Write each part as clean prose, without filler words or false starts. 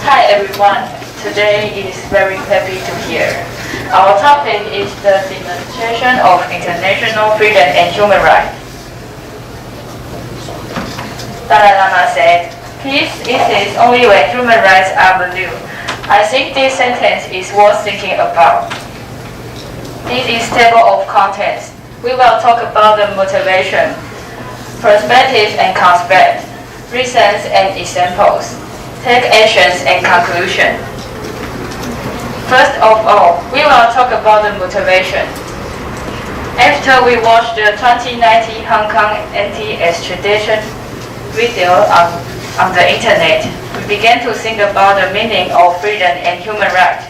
Hi everyone, today is very happy to hear. Our topic is the demonstration of international freedom and human rights. Dalai Lama said, "Peace exists only when human rights are valued." I think this sentence is worth thinking about. This is table of contents. We will talk about the motivation, perspectives and conspect, reasons and examples, take actions and conclusion. First of all, we will talk about the motivation. After we watched the 2019 Hong Kong anti-extradition video on the internet, we began to think about the meaning of freedom and human rights,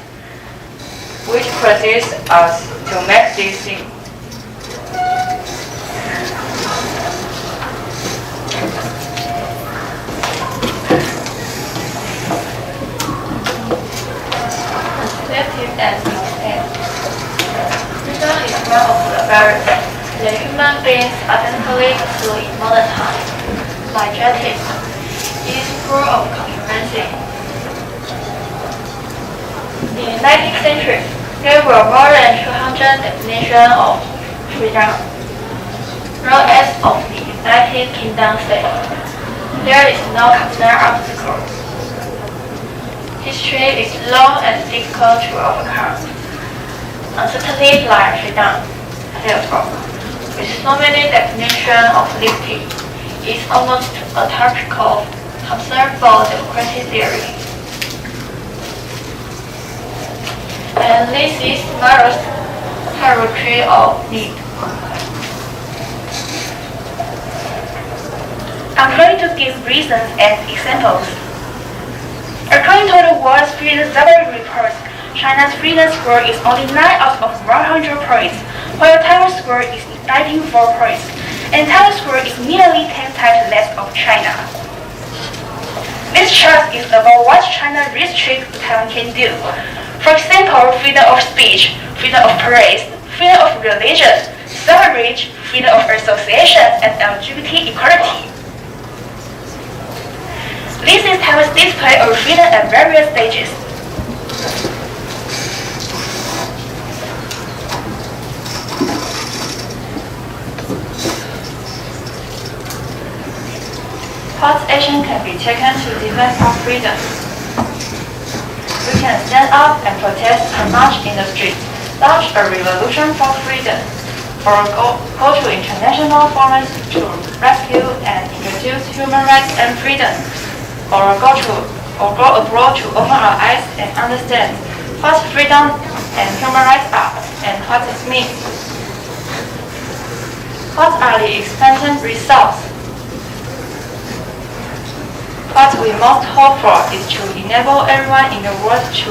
which produced us to make this thing. And freedom is one of the barriers that human beings authentically pursue in modern times. Like justice, it is full of controversy. In the 19th century, there were more than 200 definitions of freedom. Known as of the United Kingdom state, there is no considered obstacle. History is long and difficult to overcome. Uncertainty like freedom, therefore, with so many definitions of liberty, is almost a topical concern for democratic theory. And this is Maro's hierarchy of need. I'm going to give reasons and examples. According to the World Freedom Survey report, China's freedom score is only 9 out of 100 points, while Taiwan's score is 94 points, and Taiwan's score is nearly 10 times less of China. This chart is about what China restricts Taiwan can do. For example, freedom of speech, freedom of press, freedom of religion, suffrage, freedom of association, and LGBT equality. This is Taiwan's display of freedom at various stages. What action can be taken to defend our freedom? We can stand up and protest and march in the streets, launch a revolution for freedom, or go to international forums to rescue and introduce human rights and freedom, or go abroad to open our eyes and understand what freedom and human rights are and what it means. What are the expected results? What we most hope for is to enable everyone in the world to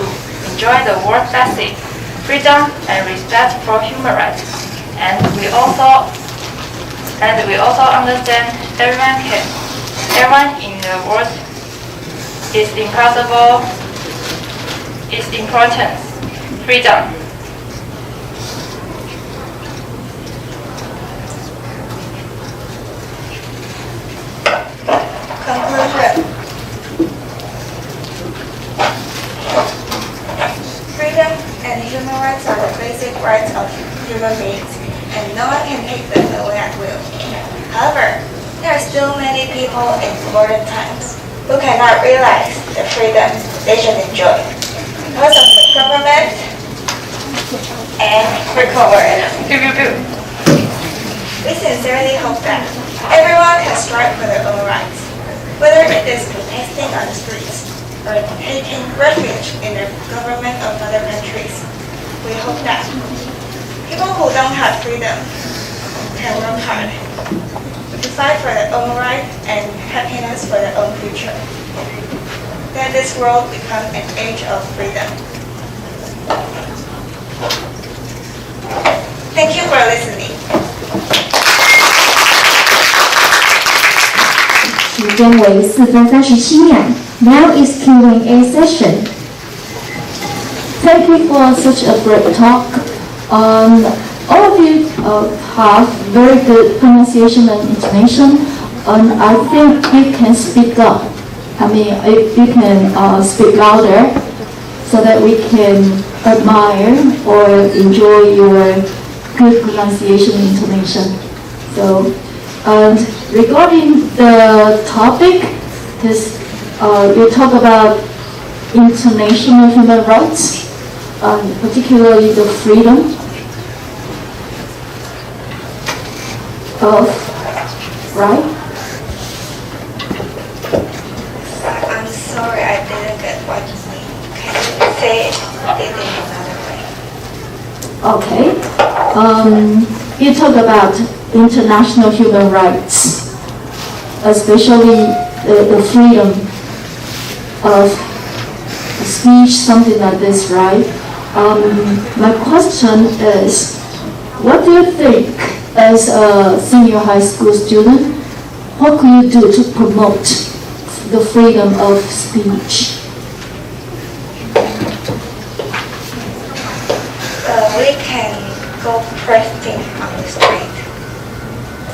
enjoy the world's basic freedom and respect for human rights. And we also understand everyone in the world is important. Freedom. Conclusion. Freedom and human rights are the basic rights of human beings, and no one can take them away at will. However, there are still many people in modern times who cannot realize the freedom they should enjoy because of the government and we sincerely hope that everyone can strive for their own rights, whether it is protesting on the streets or taking refuge in the government of other countries. We hope that people who don't have freedom can work hard to fight for their own rights and happiness for their own future. That this world become an age of freedom. Thank you for listening. 时间为4分37秒。Now is Q&A session. Thank you for such a great talk. All of you have very good pronunciation and intonation, and I think you can speak up. I mean, if you can speak louder so that we can admire or enjoy your good pronunciation intonation. So, and regarding the topic, this you talk about international human rights, particularly the freedom of, right? I'm sorry, I didn't get what you mean. Can you say it in another way? Okay. You talk about international human rights, especially the freedom of speech, something like this, right? My question is, what do you think as a senior high school student, what can you do to promote the freedom of speech? We can go protesting on the street.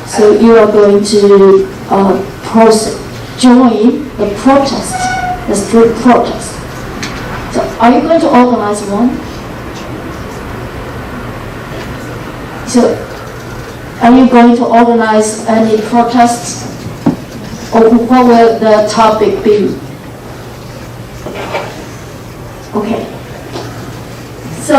So you are going to join the protest, the street protest. So are you going to organize one? So are you going to organize any protests? Or what will the topic be? Okay. So,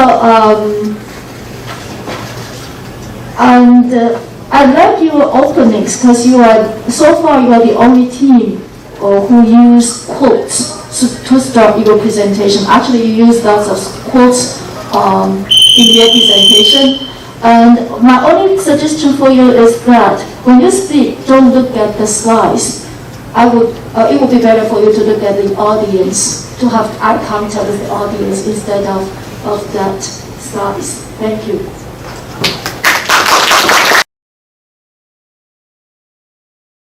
I like your openings because so far you are the only team who use quotes to start your presentation. Actually, you use lots of quotes in your presentation. And my only suggestion for you is that when you speak, don't look at the slides. It would be better for you to look at the audience, to have eye contact with the audience instead of that slides. Thank you.